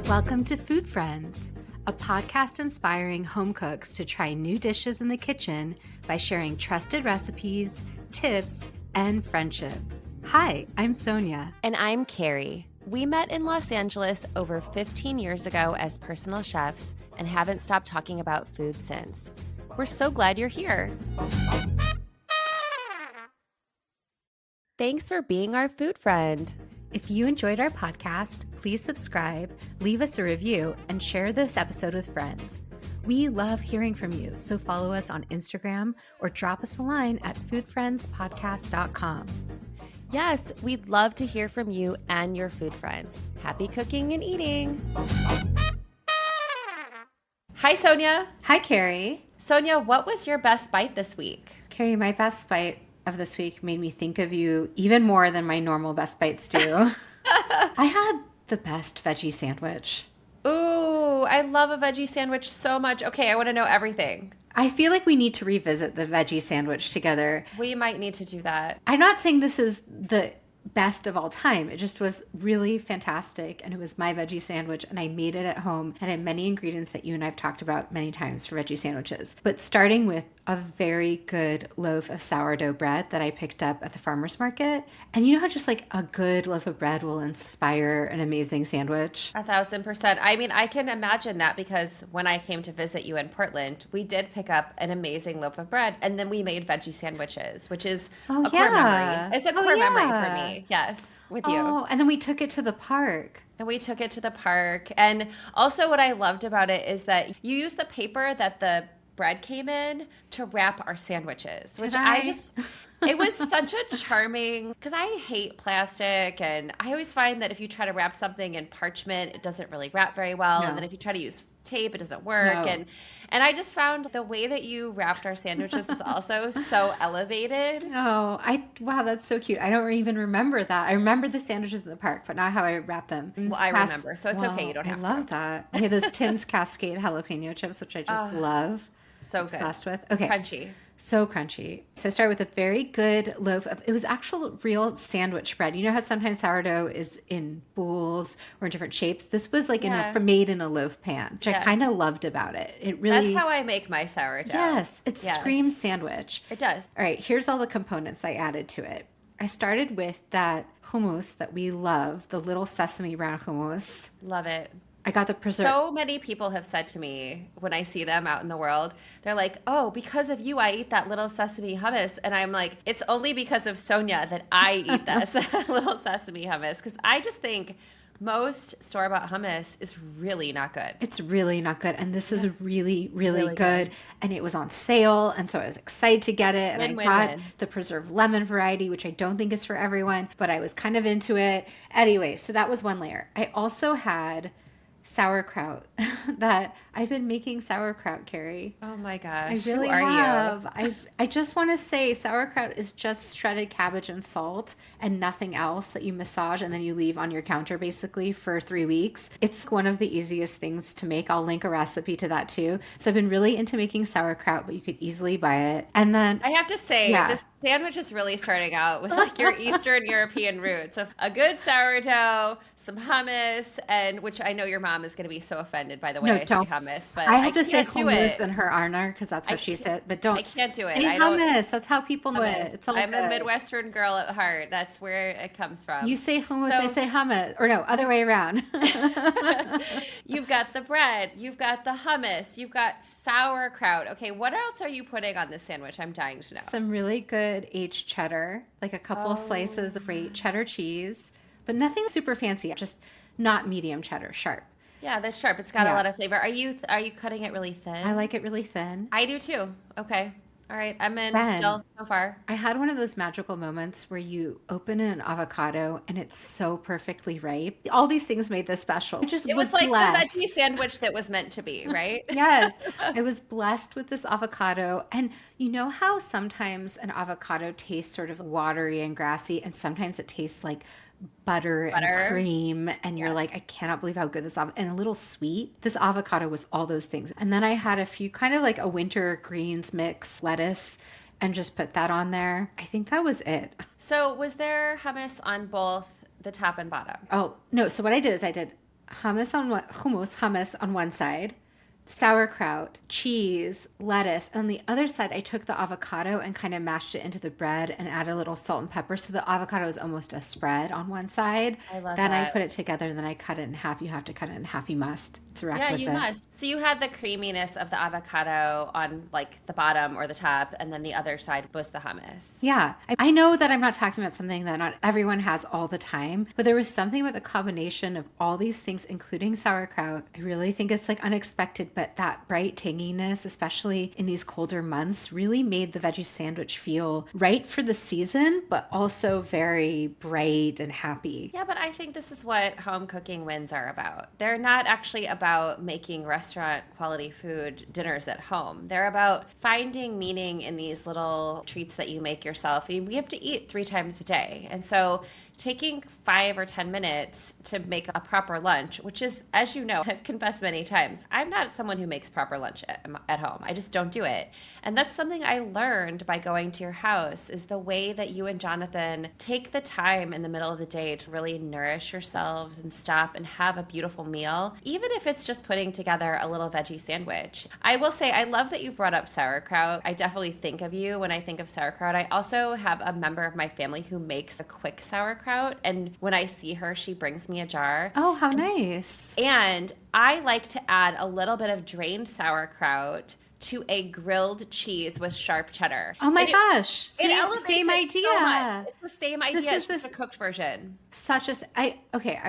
Welcome to Food Friends, a podcast inspiring home cooks to try new dishes in the kitchen by sharing trusted recipes, tips, and friendship. Hi, I'm Sonia. And I'm Carrie. We met in Los Angeles over 15 years ago as personal chefs and haven't stopped talking about food since. We're so glad you're here. Thanks for being our food friend. If you enjoyed our podcast, please subscribe, leave us a review, and share this episode with friends. We love hearing from you, so follow us on Instagram or drop us a line at foodfriendspodcast.com. Yes, we'd love to hear from you and your food friends. Happy cooking and eating. Hi, Sonia. Hi, Carrie. Sonia, what was your best bite this week? Carrie, my best bite of this week made me think of you even more than my normal best bites do. I had the best veggie sandwich. Ooh, I love a veggie sandwich so much. Okay, I want to know everything. I feel like we need to revisit the veggie sandwich together. We might need to do that. I'm not saying this is the best of all time. It just was really fantastic, and it was my veggie sandwich, and I made it at home and had many ingredients that you and I have talked about many times for veggie sandwiches. But starting with a very good loaf of sourdough bread that I picked up at the farmer's market. And you know how just like a good loaf of bread will inspire an amazing sandwich? 1,000%. I mean, I can imagine that because when I came to visit you in Portland, we did pick up an amazing loaf of bread and then we made veggie sandwiches, which is a core memory. It's a core memory for me. Yes, with you. Oh, and then we took it to the park. And we took it to the park. And also what I loved about it is that you used the paper that the bread came in to wrap our sandwiches, which it was such a charming, because I hate plastic, and I always find that if you try to wrap something in parchment, it doesn't really wrap very well. No. And then if you try to use tape, it doesn't work. No. And I just found the way that you wrapped our sandwiches was also so elevated. Oh, wow, that's so cute. I don't even remember that. I remember the sandwiches in the park, but not how I wrapped them. Well, I remember, so it's okay. You don't have to. I love that. I had those Tim's Cascade jalapeno chips, which I just love. So good. Obsessed with. Okay. Crunchy. So crunchy. So I started with a very good loaf of, it was actual real sandwich bread. You know how sometimes sourdough is in bowls or in different shapes? This was like made in a loaf pan, which I kind of loved about it. It really. That's how I make my sourdough. Yes. It screams sandwich. It does. All right. Here's all the components I added to it. I started with that hummus that we love, the little sesame brown hummus. Love it. I got the preserve. So many people have said to me when I see them out in the world, they're like, oh, because of you, I eat that little sesame hummus. And I'm like, it's only because of Sonia that I eat this little sesame hummus. Because I just think most store-bought hummus is really not good. It's really not good. And this is really, really good. And it was on sale. And so I was excited to get it. And I got the preserved lemon variety, which I don't think is for everyone, but I was kind of into it. Anyway, so that was one layer. I also had sauerkraut that I've been making sauerkraut, Carrie. Oh my gosh. I really Who are have. you? I just want to say sauerkraut is just shredded cabbage and salt and nothing else that you massage and then you leave on your counter basically for 3 weeks. It's one of the easiest things to make. I'll link a recipe to that too. So I've been really into making sauerkraut, but you could easily buy it. And then I have to say, this sandwich is really starting out with like your Eastern European roots of a good sourdough, some hummus, and which I know your mom is going to be so offended by the way I say hummus, but I have to say hummus and her honor because that's what she said. But don't. I can't do it. Say hummus. That's how people know it. It's all I'm good. a Midwestern girl at heart. That's where it comes from. You say hummus, I say hummus, or no, other way around. You've got the bread. You've got the hummus. You've got sauerkraut. Okay, what else are you putting on this sandwich? I'm dying to know. Some really good aged cheddar, like a couple slices of cheddar cheese. But nothing super fancy, just not medium cheddar, sharp. Yeah, that's sharp. It's got a lot of flavor. Are you cutting it really thin? I like it really thin. I do too. Okay. All right. I'm in still so far. I had one of those magical moments where you open an avocado and it's so perfectly ripe. All these things made this special. It was like blessed. The veggie sandwich that was meant to be, right? Yes. I was blessed with this avocado. And you know how sometimes an avocado tastes sort of watery and grassy, and sometimes it tastes like butter and cream, and you're like, I cannot believe how good this and a little sweet. This avocado was all those things. And then I had a few kind of like a winter greens mix lettuce and just put that on there. I think that was it. So was there hummus on both the top and bottom? Oh, no. So what I did is I did hummus on one side, sauerkraut, cheese, lettuce. On the other side, I took the avocado and kind of mashed it into the bread and added a little salt and pepper. So the avocado is almost a spread on one side. I love then that. I put it together and then I cut it in half. You have to cut it in half. You must. It's a requisite. Yeah, you must. So you had the creaminess of the avocado on like the bottom or the top, and then the other side was the hummus. Yeah. I know that I'm not talking about something that not everyone has all the time, but there was something about the combination of all these things, including sauerkraut. I really think it's like unexpected, but that bright tanginess, especially in these colder months, really made the veggie sandwich feel right for the season, but also very bright and happy. Yeah, but I think this is what home cooking wins are about. They're not actually about making restaurant quality food dinners at home. They're about finding meaning in these little treats that you make yourself. We have to eat 3 times a day. And so taking 5 or 10 minutes to make a proper lunch, which is, as you know, I've confessed many times, I'm not someone who makes proper lunch at home. I just don't do it. And that's something I learned by going to your house, is the way that you and Jonathan take the time in the middle of the day to really nourish yourselves and stop and have a beautiful meal, even if it's just putting together a little veggie sandwich. I will say, I love that you brought up sauerkraut. I definitely think of you when I think of sauerkraut. I also have a member of my family who makes a quick sauerkraut. And when I see her, she brings me a jar. Oh, how nice. And I like to add a little bit of drained sauerkraut to a grilled cheese with sharp cheddar. Oh my gosh. Same idea. So it's the same idea. It's just a cooked version. I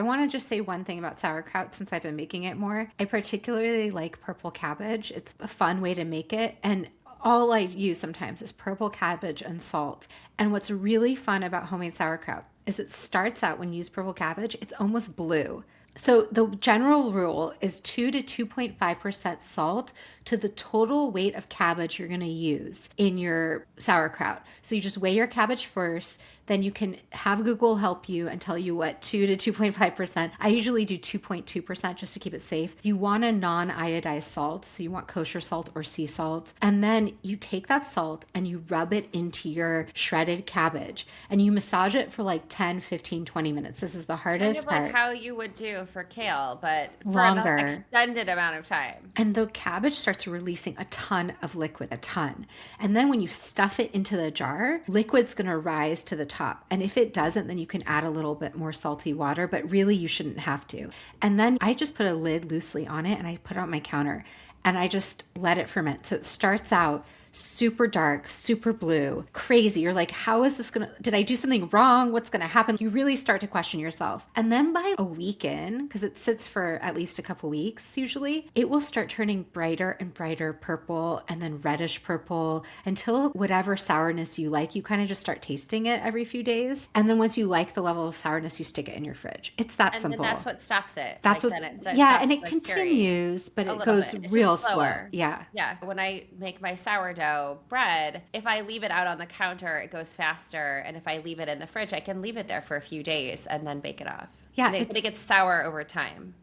want to just say one thing about sauerkraut since I've been making it more. I particularly like purple cabbage. It's a fun way to make it. And all I use sometimes is purple cabbage and salt. And what's really fun about homemade sauerkraut is it starts out when you use purple cabbage, it's almost blue. So the general rule is 2 to 2.5% salt to the total weight of cabbage you're going to use in your sauerkraut. So you just weigh your cabbage first, then you can have Google help you and tell you what 2 to 2.5%. I usually do 2.2% just to keep it safe. You want a non-iodized salt, so you want kosher salt or sea salt. And then you take that salt and you rub it into your shredded cabbage and you massage it for like 10, 15, 20 minutes. This is the hardest part. Kind of like how you would do for kale, but for longer, an extended amount of time. And the cabbage starts releasing a ton of liquid, a ton. And then when you stuff it into the jar, liquid's going to rise to the top. And if it doesn't, then you can add a little bit more salty water, but really you shouldn't have to. And then I just put a lid loosely on it and I put it on my counter and I just let it ferment. So it starts out super dark, super blue, crazy. You're like, how is this did I do something wrong? What's going to happen? You really start to question yourself. And then by a week in, because it sits for at least a couple weeks usually, it will start turning brighter and brighter purple and then reddish purple until whatever sourness you like, you kind of just start tasting it every few days. And then once you like the level of sourness, you stick it in your fridge. It's that simple. And that's what stops it. That's what, and it continues, but it goes real slow. Yeah. Yeah. When I make my sourdough bread, if I leave it out on the counter, it goes faster. And if I leave it in the fridge, I can leave it there for a few days and then bake it off. Yeah. But it gets sour over time.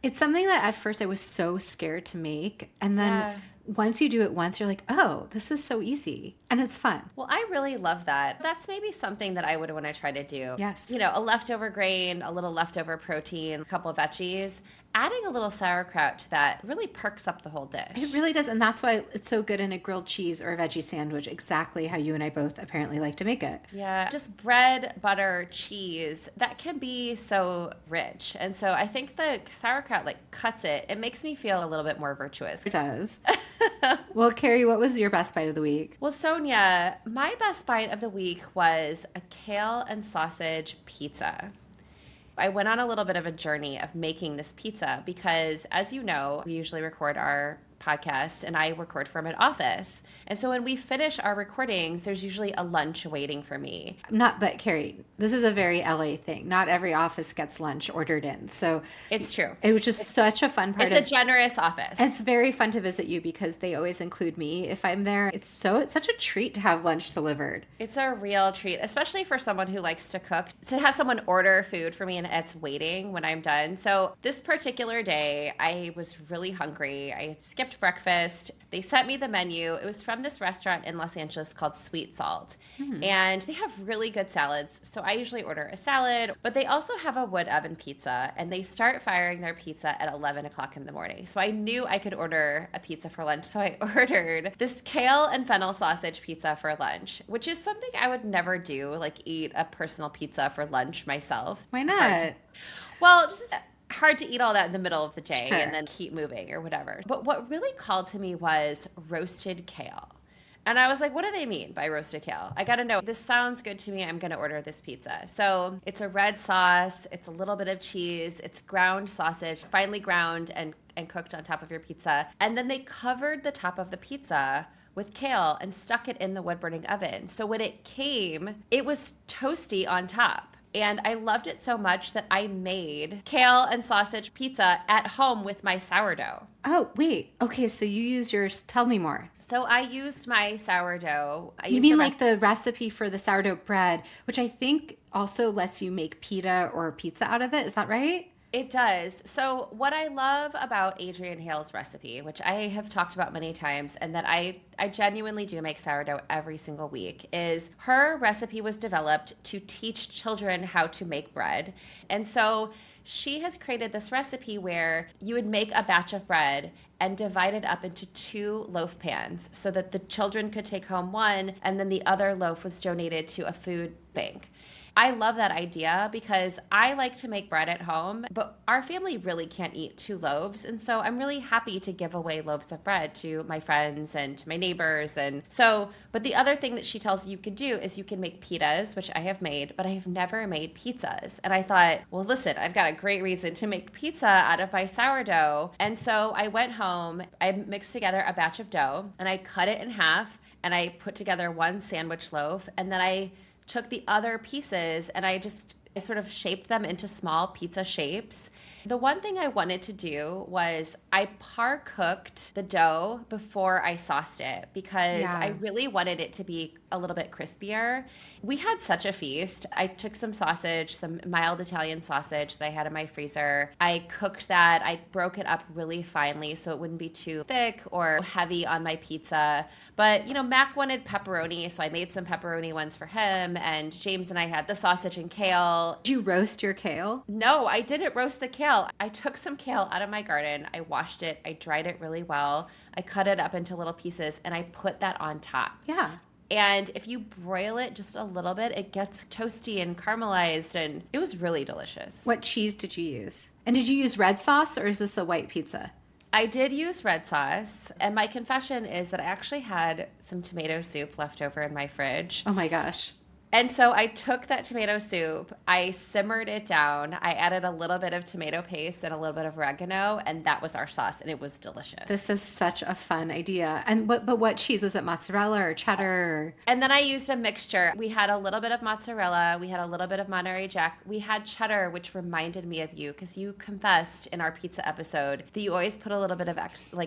It's something that at first I was so scared to make. And then once you do it once, you're like, oh, this is so easy. And it's fun. Well, I really love that. That's maybe something that I would want to try to do. Yes. You know, a leftover grain, a little leftover protein, a couple of veggies. Adding a little sauerkraut to that really perks up the whole dish. It really does. And that's why it's so good in a grilled cheese or a veggie sandwich, exactly how you and I both apparently like to make it. Yeah. Just bread, butter, cheese, that can be so rich. And so I think the sauerkraut like cuts it. It makes me feel a little bit more virtuous. It does. Well, Carrie, what was your best bite of the week? Well, Sonia, my best bite of the week was a kale and sausage pizza. I went on a little bit of a journey of making this pizza because, as you know, we usually record our podcast and I record from an office. And so when we finish our recordings, there's usually a lunch waiting for me. But Carrie, this is a very LA thing. Not every office gets lunch ordered in. So it's true. It was just such a fun part. It's a generous office. It's very fun to visit you because they always include me if I'm there. It's such a treat to have lunch delivered. It's a real treat, especially for someone who likes to cook, to have someone order food for me and it's waiting when I'm done. So this particular day, I was really hungry. I had skipped perfect breakfast. They sent me the menu. It was from this restaurant in Los Angeles called Sweet Salt. And they have really good salads. So I usually order a salad, but they also have a wood oven pizza, and they start firing their pizza at 11 o'clock in the morning. So I knew I could order a pizza for lunch. So I ordered this kale and fennel sausage pizza for lunch, which is something I would never do, like eat a personal pizza for lunch myself. Why not? Well, just hard to eat all that in the middle of the day Sure. and then keep moving or whatever. But what really called to me was roasted kale. And I was like, what do they mean by roasted kale? I got to know. This sounds good to me. I'm going to order this pizza. So it's a red sauce. It's a little bit of cheese. It's ground sausage, finely ground and cooked on top of your pizza. And then they covered the top of the pizza with kale and stuck it in the wood-burning oven. So when it came, it was toasty on top. And I loved it so much that I made kale and sausage pizza at home with my sourdough. Oh, wait. Okay, so you use yours. Tell me more. So I used my sourdough. You mean like the recipe for the sourdough bread, which I think also lets you make pita or pizza out of it. Is that right? It does. So what I love about Adrienne Hale's recipe, which I have talked about many times, and that I genuinely do make sourdough every single week, is her recipe was developed to teach children how to make bread. And so she has created this recipe where you would make a batch of bread and divide it up into 2 loaf pans so that the children could take home one, and then the other loaf was donated to a food bank. I love that idea because I like to make bread at home, but our family really can't eat 2 loaves. And so I'm really happy to give away loaves of bread to my friends and to my neighbors. And so, but the other thing that she tells you could do is you can make pitas, which I have made, but I have never made pizzas. And I thought, well, listen, I've got a great reason to make pizza out of my sourdough. And so I went home, I mixed together a batch of dough, and I cut it in half, and I put together 1 sandwich loaf, and then I took the other pieces and I sort of shaped them into small pizza shapes. The one thing I wanted to do was I par-cooked the dough before I sauced it because I really wanted it to be a little bit crispier. We had such a feast. I took some sausage, some mild Italian sausage that I had in my freezer. I cooked that. I broke it up really finely so it wouldn't be too thick or heavy on my pizza. But, you know, Mac wanted pepperoni, so I made some pepperoni ones for him. And James and I had the sausage and kale. Did you roast your kale? No, I didn't roast the kale. I took some kale out of my garden. I washed it. I dried it really well. I cut it up into little pieces, and I put that on top. Yeah. And if you broil it just a little bit, it gets toasty and caramelized, and it was really delicious. What cheese did you use? And did you use red sauce, or is this a white pizza? I did use red sauce, and my confession is that I actually had some tomato soup left over in my fridge. Oh my gosh. And so I took that tomato soup, I simmered it down, I added a little bit of tomato paste and a little bit of oregano, and that was our sauce, and it was delicious. This is such a fun idea. And what cheese? Was it mozzarella or cheddar? And then I used a mixture. We had a little bit of mozzarella, we had a little bit of Monterey Jack, we had cheddar, which reminded me of you because you confessed in our pizza episode that you always put a little bit of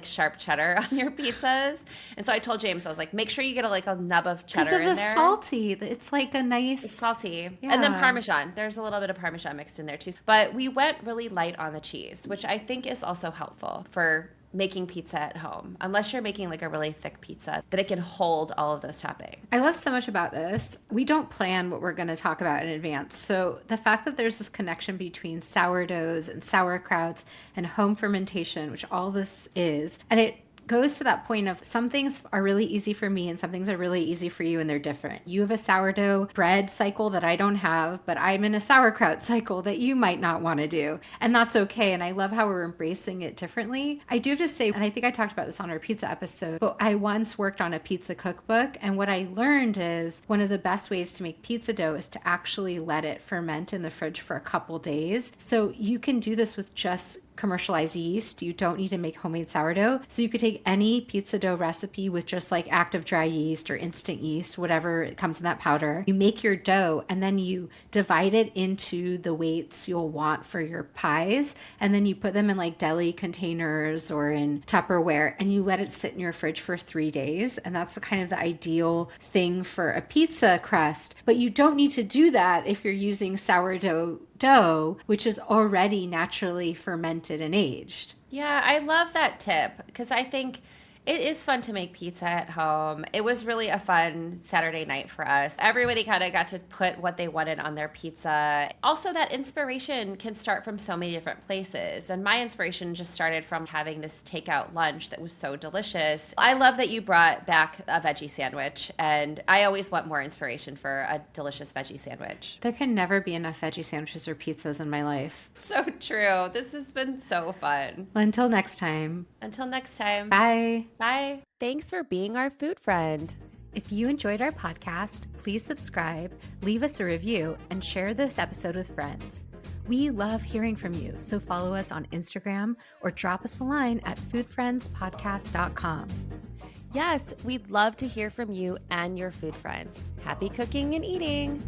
sharp cheddar on your pizzas. And so I told James, I was like, make sure you get a nub of cheddar in there. Because of the salty. It's like a nice... It's salty. Yeah. And then Parmesan. There's a little bit of Parmesan mixed in there too. But we went really light on the cheese, which I think is also helpful for making pizza at home. Unless you're making a really thick pizza, that it can hold all of those toppings. I love so much about this. We don't plan what we're going to talk about in advance. So the fact that there's this connection between sourdoughs and sauerkrauts and home fermentation, which all this is, and it goes to that point of some things are really easy for me and some things are really easy for you, and they're different. You have a sourdough bread cycle that I don't have, but I'm in a sauerkraut cycle that you might not want to do. And that's okay. And I love how we're embracing it differently. I do have to say, and I think I talked about this on our pizza episode, but I once worked on a pizza cookbook. And what I learned is one of the best ways to make pizza dough is to actually let it ferment in the fridge for a couple days. So you can do this with just commercialized yeast. You don't need to make homemade sourdough. So you could take any pizza dough recipe with just active dry yeast or instant yeast, whatever comes in that powder. You make your dough and then you divide it into the weights you'll want for your pies. And then you put them in deli containers or in Tupperware and you let it sit in your fridge for 3 days. And that's the ideal thing for a pizza crust. But you don't need to do that if you're using sourdough dough, which is already naturally fermented fermented and aged. Yeah, I love that tip because I think it is fun to make pizza at home. It was really a fun Saturday night for us. Everybody kind of got to put what they wanted on their pizza. Also, that inspiration can start from so many different places. And my inspiration just started from having this takeout lunch that was so delicious. I love that you brought back a veggie sandwich. And I always want more inspiration for a delicious veggie sandwich. There can never be enough veggie sandwiches or pizzas in my life. So true. This has been so fun. Well, until next time. Until next time. Bye. Bye. Thanks for being our food friend. If you enjoyed our podcast, please subscribe, leave us a review, and share this episode with friends. We love hearing from you, so follow us on Instagram or drop us a line at foodfriendspodcast.com. Yes, we'd love to hear from you and your food friends. Happy cooking and eating.